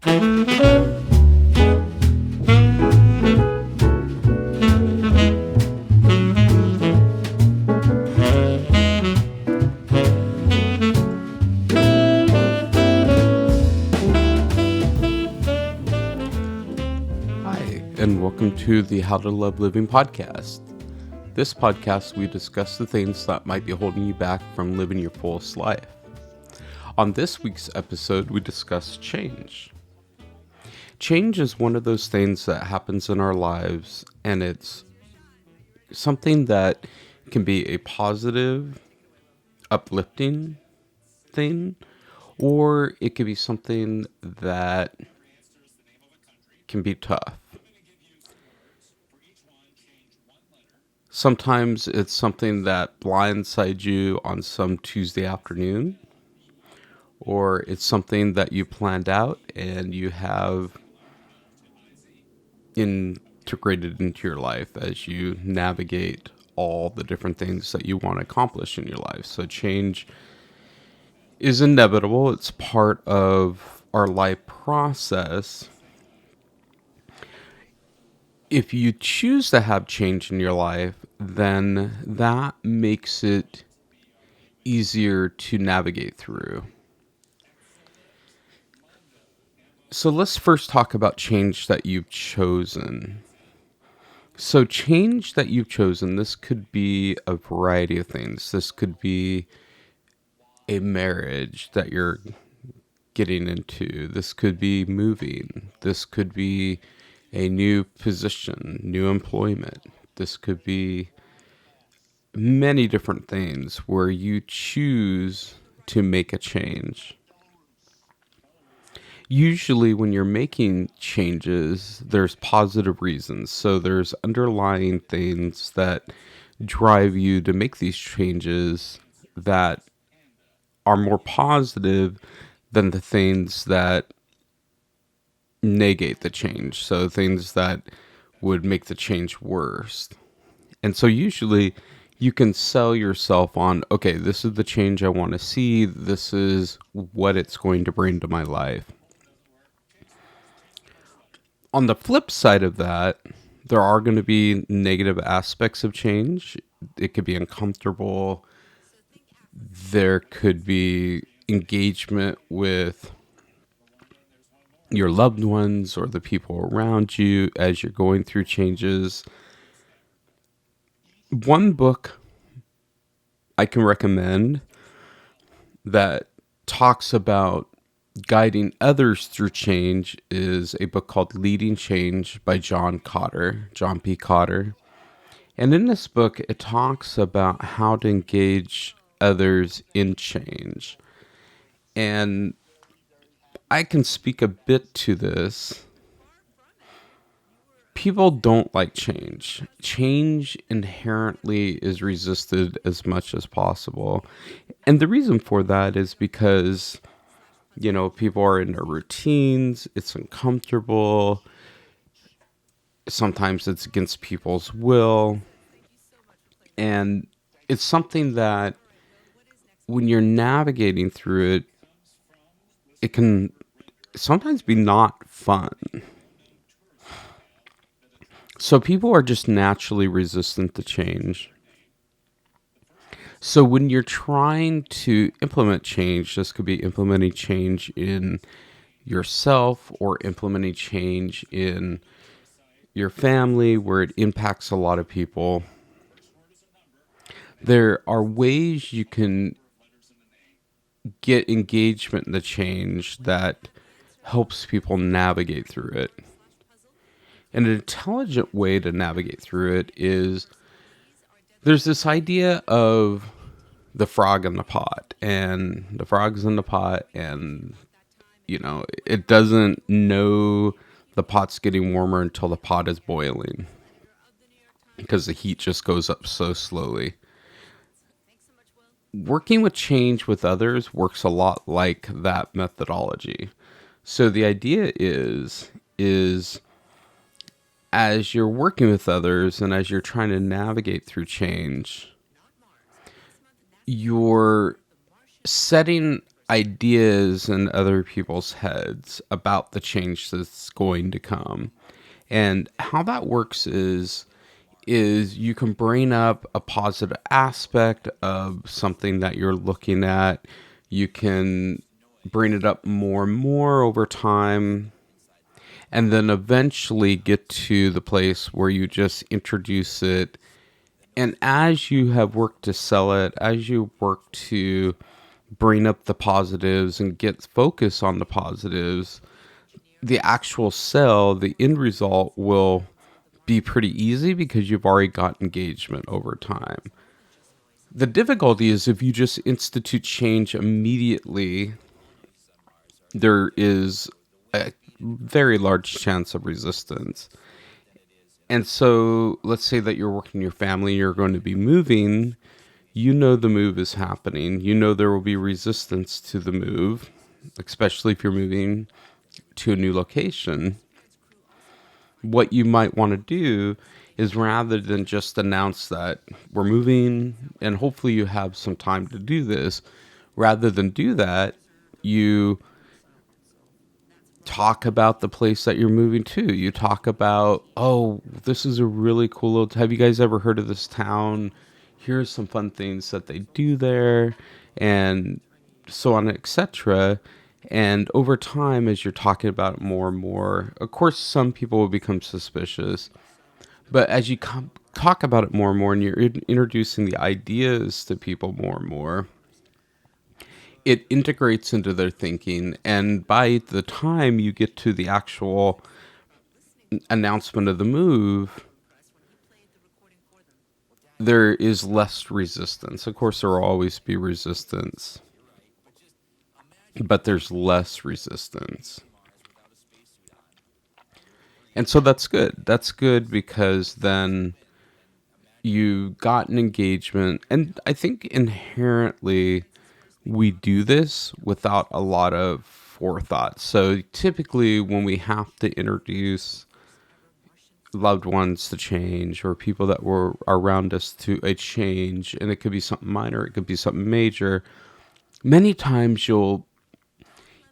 And welcome to the How to Love Living podcast. This podcast, we discuss the things that might be holding you back from living your fullest life. On this week's episode, we discuss change. Change is one of those things that happens in our lives, and it's something that can be a positive, uplifting thing, or it could be something that can be tough. Sometimes it's something that blindsides you on some Tuesday afternoon, or it's something that you planned out and you have integrated into your life as you navigate all the different things that you want to accomplish in your life. So change is inevitable. It's part of our life process. If you choose to have change in your life, then that makes it easier to navigate through. So let's first talk about change that you've chosen. So change that you've chosen, this could be a variety of things. This could be a marriage that you're getting into. This could be moving. This could be a new position, new employment. This could be many different things where you choose to make a change. Usually when you're making changes, there's positive reasons. So there's underlying things that drive you to make these changes that are more positive than the things that negate the change. So things that would make the change worse. And so usually you can sell yourself on, okay, this is the change I want to see. This is what it's going to bring to my life. On the flip side of that, there are going to be negative aspects of change. It could be uncomfortable. There could be engagement with your loved ones or the people around you as you're going through changes. One book I can recommend that talks about guiding others through change is a book called Leading Change by John P. Kotter. And in this book, it talks about how to engage others in change. And I can speak a bit to this. People don't like change. Change inherently is resisted as much as possible. And the reason for that is because, people are in their routines. It's uncomfortable. Sometimes it's against people's will. And it's something that when you're navigating through it, it can sometimes be not fun. So people are just naturally resistant to change. So when you're trying to implement change, this could be implementing change in yourself or implementing change in your family where it impacts a lot of people. There are ways you can get engagement in the change that helps people navigate through it. And an intelligent way to navigate through it is there's this idea of the frog in the pot, and the frog's in the pot, and it doesn't know the pot's getting warmer until the pot is boiling because the heat just goes up so slowly. Working with change with others works a lot like that methodology. So the idea is as you're working with others and as you're trying to navigate through change, you're setting ideas in other people's heads about the change that's going to come. And how that works is you can bring up a positive aspect of something that you're looking at. You can bring it up more and more over time, and then eventually get to the place where you just introduce it. And as you have worked to sell it, as you work to bring up the positives and get focus on the positives, the actual sell, the end result will be pretty easy because you've already got engagement over time. The difficulty is if you just institute change immediately, there is a very large chance of resistance. And so let's say that you're working in your family, you're going to be moving, you know the move is happening, you know there will be resistance to the move, especially if you're moving to a new location. What you might want to do is, rather than just announce that we're moving and hopefully you have some time to do this, rather than do that, you talk about the place that you're moving to. You talk about, oh, this is a really cool little, have you guys ever heard of this town? Here's some fun things that they do there, and so on, etc. And over time, as you're talking about it more and more, of course, some people will become suspicious. But as you talk about it more and more, and you're introducing the ideas to people more and more, it integrates into their thinking. And by the time you get to the actual announcement of the move, there is less resistance. Of course, there will always be resistance, but there's less resistance. And so that's good. That's good because then you got an engagement. And I think inherently we do this without a lot of forethought. So typically when we have to introduce loved ones to change, or people that were around us to a change, and it could be something minor, it could be something major, many times you'll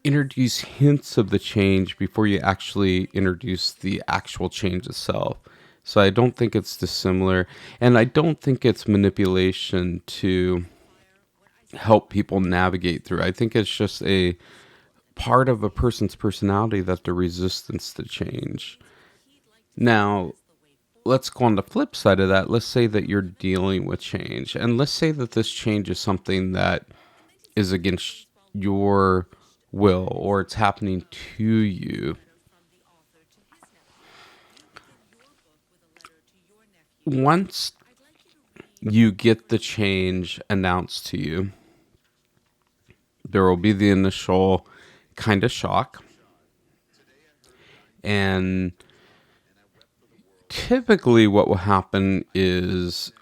introduce hints of the change before you actually introduce the actual change itself. So I don't think it's dissimilar, and I don't think it's manipulation to help people navigate through. I think it's just a part of a person's personality, that the resistance to change. Now, let's go on the flip side of that. Let's say that you're dealing with change, and let's say that this change is something that is against your will, or it's happening to you. Once you get the change announced to you, there will be the initial kind of shock. And typically what will happen is,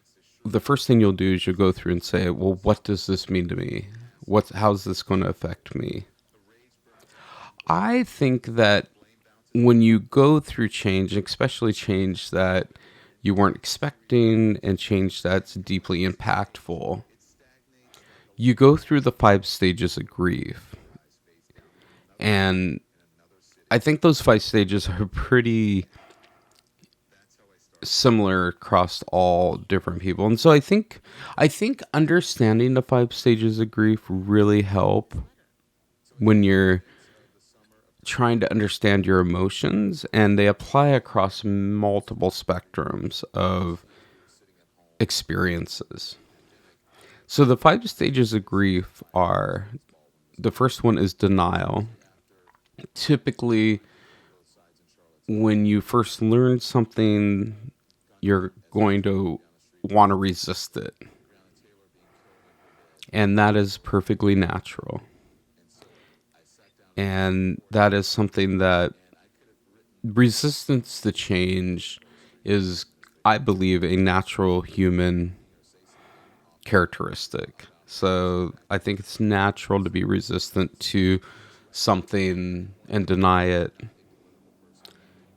the first thing you'll do is you'll go through and say, well, what does this mean to me? How's this going to affect me? I think that when you go through change, especially change that you weren't expecting and change that's deeply impactful, you go through the 5 stages of grief. And I think those 5 stages are pretty similar across all different people. And so I think understanding the 5 stages of grief really help when you're trying to understand your emotions, and they apply across multiple spectrums of experiences. So the 5 stages of grief are, the first one is denial. Typically, when you first learn something, you're going to want to resist it. And that is perfectly natural. And that is something that resistance to change is, I believe, a natural human characteristic. So I think it's natural to be resistant to something and deny it.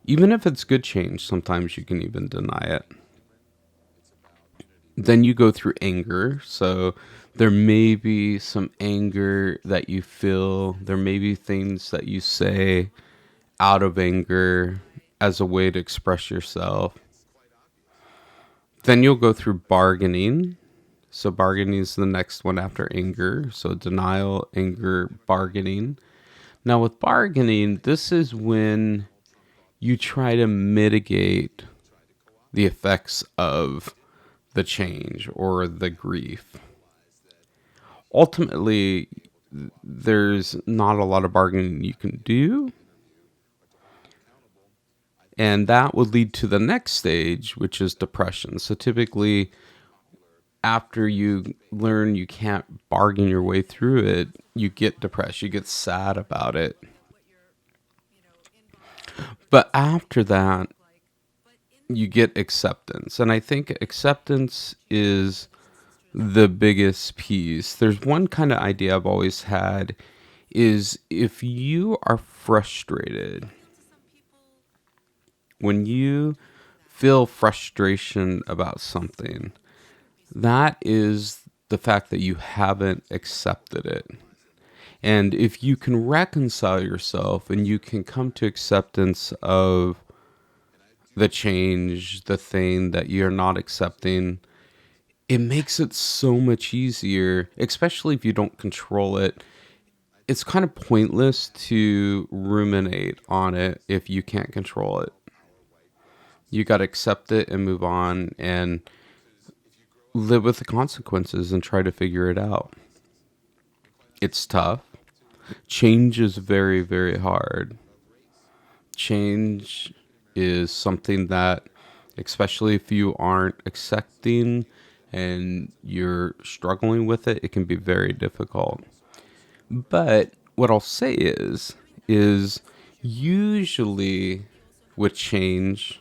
Even if it's good change, sometimes you can even deny it. Then you go through anger. So there may be some anger that you feel. There may be things that you say out of anger as a way to express yourself. Then you'll go through bargaining. So bargaining is the next one after anger. So denial, anger, bargaining. Now with bargaining, this is when you try to mitigate the effects of the change or the grief. Ultimately, there's not a lot of bargaining you can do. And that would lead to the next stage, which is depression. So typically, after you learn you can't bargain your way through it, you get depressed, you get sad about it. But after that, you get acceptance. And I think acceptance is the biggest piece. There's one kind of idea I've always had is if you are frustrated, when you feel frustration about something, that is the fact that you haven't accepted it. And if you can reconcile yourself and you can come to acceptance of the change, the thing that you're not accepting, it makes it so much easier, especially if you don't control it. It's kind of pointless to ruminate on it if you can't control it. You got to accept it and move on and live with the consequences and try to figure it out. It's tough. Change is very, very hard. Change is something that, especially if you aren't accepting and you're struggling with it, it can be very difficult. But what I'll say is usually with change,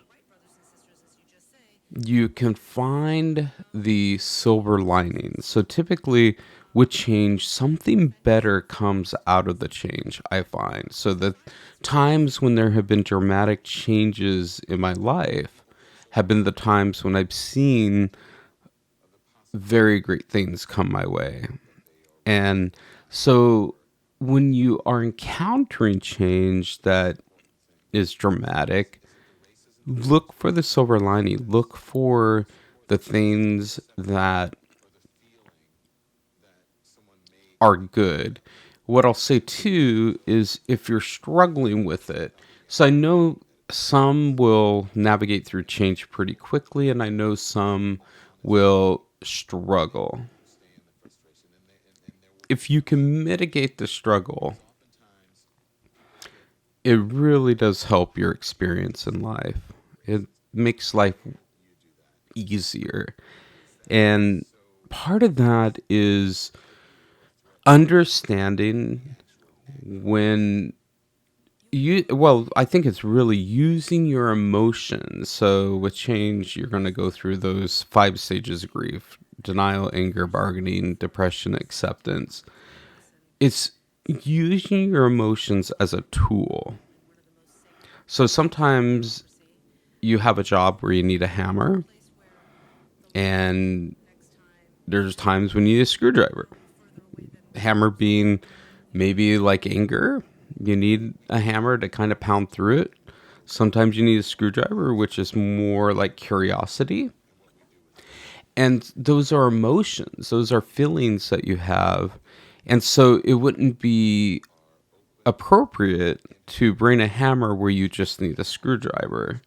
you can find the silver lining. So typically with change, something better comes out of the change, I find. So the times when there have been dramatic changes in my life have been the times when I've seen very great things come my way. And so when you are encountering change that is dramatic, look for the silver lining. Look for the things that are good. What I'll say too is if you're struggling with it, so I know some will navigate through change pretty quickly, and I know some will struggle. If you can mitigate the struggle, it really does help your experience in life. It makes life easier. And part of that is understanding when I think it's really using your emotions. So with change, you're going to go through those 5 stages of grief: denial, anger, bargaining, depression, acceptance. It's using your emotions as a tool. So sometimes you have a job where you need a hammer, and there's times when you need a screwdriver. Hammer being maybe like anger, you need a hammer to kind of pound through it. Sometimes you need a screwdriver, which is more like curiosity. And those are emotions, those are feelings that you have. And so it wouldn't be appropriate to bring a hammer where you just need a screwdriver.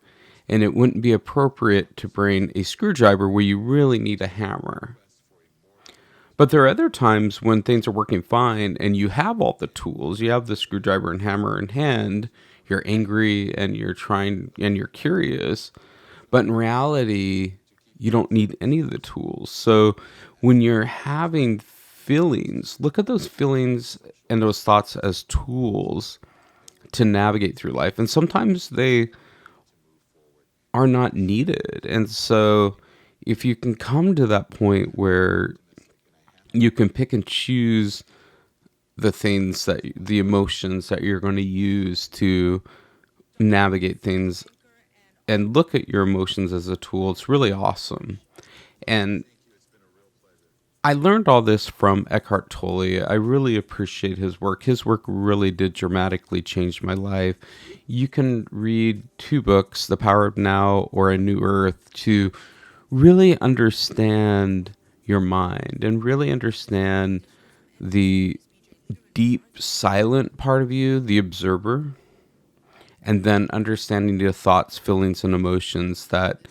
And it wouldn't be appropriate to bring a screwdriver where you really need a hammer. But there are other times when things are working fine and you have all the tools. You have the screwdriver and hammer in hand. You're angry and you're trying and you're curious. But in reality, you don't need any of the tools. So when you're having feelings, look at those feelings and those thoughts as tools to navigate through life. And sometimes they are not needed. And so if you can come to that point where you can pick and choose the emotions that you're going to use to navigate things and look at your emotions as a tool, it's really awesome. And I learned all this from Eckhart Tolle. I really appreciate his work. His work really did dramatically change my life. You can read two books, The Power of Now or A New Earth, to really understand your mind and really understand the deep, silent part of you, the observer, and then understanding the thoughts, feelings, and emotions that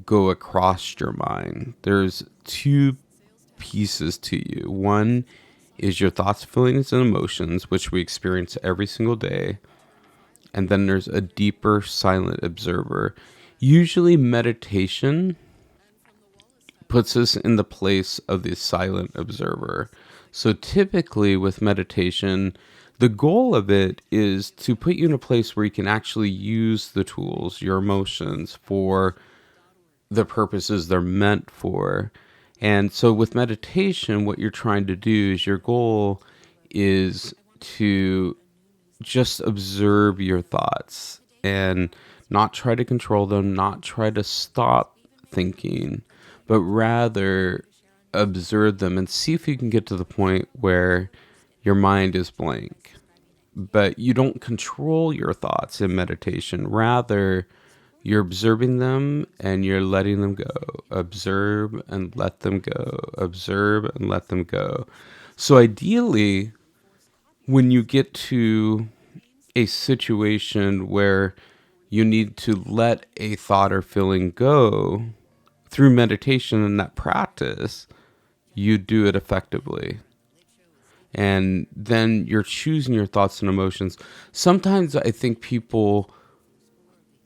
go across your mind. There's two pieces to you. One is your thoughts, feelings, and emotions, which we experience every single day. And then there's a deeper, silent observer. Usually, meditation puts us in the place of the silent observer. So typically with meditation, the goal of it is to put you in a place where you can actually use the tools, your emotions, for the purposes they're meant for. And so with meditation, what you're trying to do is your goal is to just observe your thoughts and not try to control them, not try to stop thinking, but rather observe them and see if you can get to the point where your mind is blank. But you don't control your thoughts in meditation. Rather, you're observing them and you're letting them go. Observe and let them go. Observe and let them go. So ideally, when you get to a situation where you need to let a thought or feeling go through meditation and that practice, you do it effectively. And then you're choosing your thoughts and emotions. Sometimes I think people,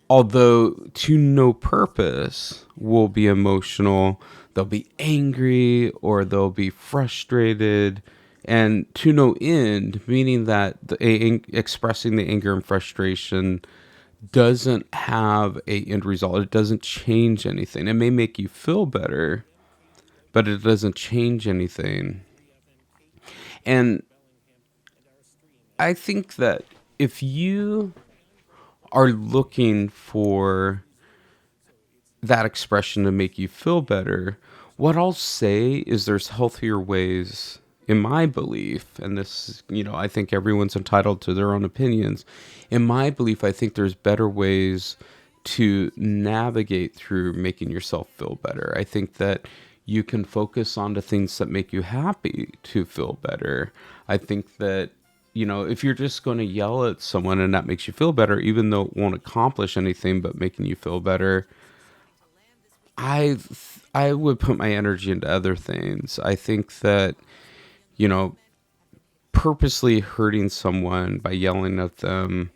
although to no purpose, will be emotional. They'll be angry or they'll be frustrated, and to no end, meaning that expressing the anger and frustration doesn't have a end result. It doesn't change anything. It may make you feel better, but it doesn't change anything. And I think that if you are looking for that expression to make you feel better, what I'll say is there's healthier ways, in my belief, and this, I think everyone's entitled to their own opinions. In my belief, I think there's better ways to navigate through making yourself feel better. I think that you can focus on the things that make you happy to feel better. I think that, if you're just going to yell at someone and that makes you feel better, even though it won't accomplish anything but making you feel better, I I would put my energy into other things. I think that, you know, purposely hurting someone by yelling at them,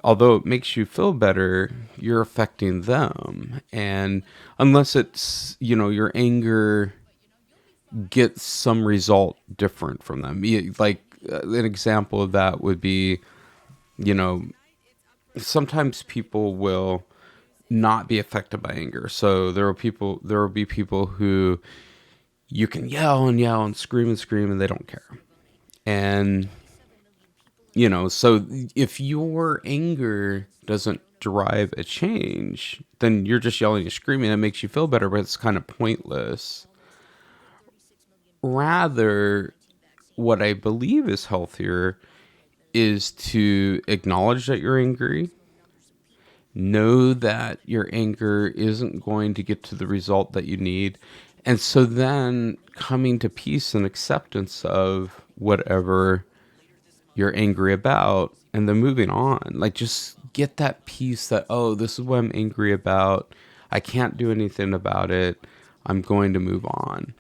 although it makes you feel better, you're affecting them. And unless it's, your anger gets some result different from them. Like an example of that would be, you know, sometimes people will not be affected by anger. So there will be people who you can yell and yell and scream and they don't care. And, so if your anger doesn't drive a change, then you're just yelling and screaming. It makes you feel better, but it's kind of pointless. Rather, what I believe is healthier is to acknowledge that you're angry, know that your anger isn't going to get to the result that you need. And so then coming to peace and acceptance of whatever you're angry about and then moving on. Like just get that peace that, oh, this is what I'm angry about. I can't do anything about it. I'm going to move on.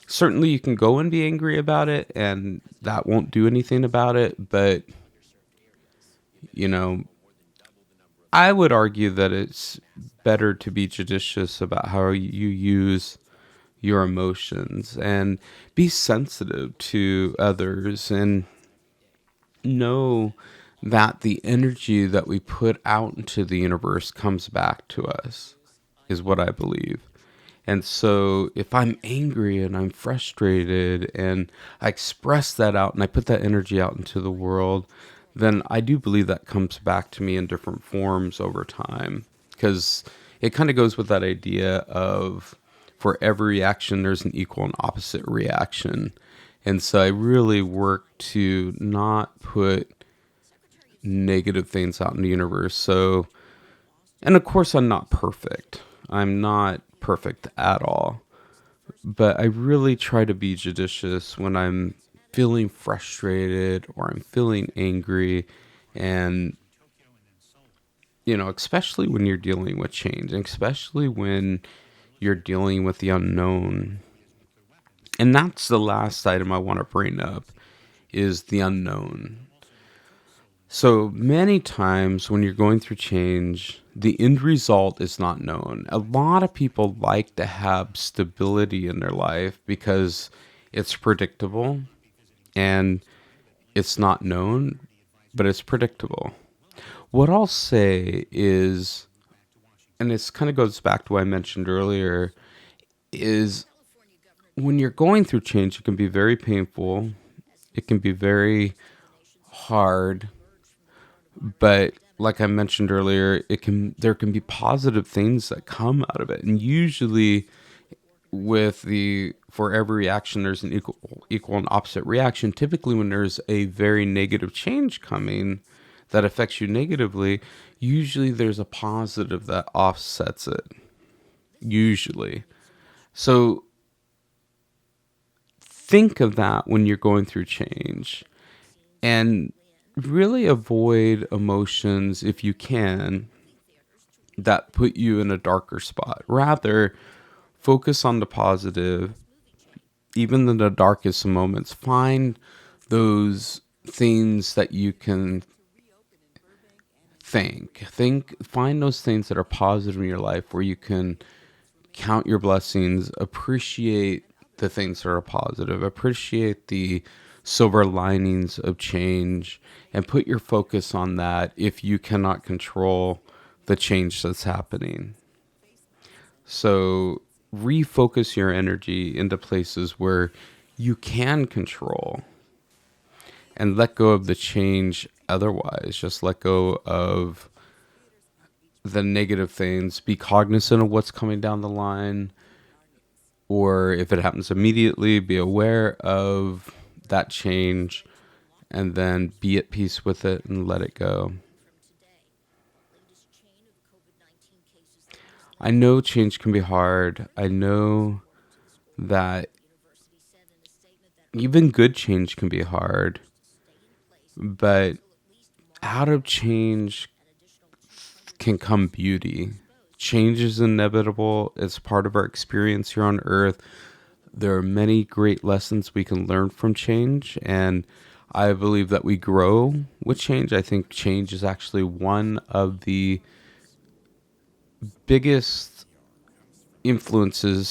Certainly you can go and be angry about it and that won't do anything about it. But, I would argue that it's better to be judicious about how you use your emotions and be sensitive to others and know that the energy that we put out into the universe comes back to us, is what I believe. And so if I'm angry and I'm frustrated and I express that out and I put that energy out into the world, then I do believe that comes back to me in different forms over time. Because it kind of goes with that idea of for every action, there's an equal and opposite reaction. And so I really work to not put negative things out in the universe. So, and of course, I'm not perfect. I'm not perfect at all. But I really try to be judicious when I'm feeling frustrated or I'm feeling angry. And, especially when you're dealing with change, and especially when you're dealing with the unknown. And that's the last item I want to bring up is the unknown. So many times when you're going through change, the end result is not known. A lot of people like to have stability in their life because it's predictable and it's not known, but it's predictable. What I'll say is, and this kind of goes back to what I mentioned earlier, is when you're going through change, it can be very painful. It can be very hard. But like I mentioned earlier, there can be positive things that come out of it. And usually for every reaction there's an equal and opposite reaction. Typically when there's a very negative change coming that affects you negatively, usually there's a positive that offsets it. Usually. So think of that when you're going through change, and really avoid emotions, if you can, that put you in a darker spot. Rather, focus on the positive. Even in the darkest moments, find those things that you can find those things that are positive in your life, where you can count your blessings, appreciate the things that are positive, appreciate the silver linings of change, and put your focus on that if you cannot control the change that's happening. So refocus your energy into places where you can control, and let go of the change otherwise. Just let go of the negative things. Be cognizant of what's coming down the line, or if it happens immediately, be aware of that change, and then be at peace with it and let it go. I know change can be hard. I know that even good change can be hard, but out of change can come beauty. Change is inevitable. It's part of our experience here on earth. There are many great lessons we can learn from change, and I believe that we grow with change. I think change is actually one of the biggest influences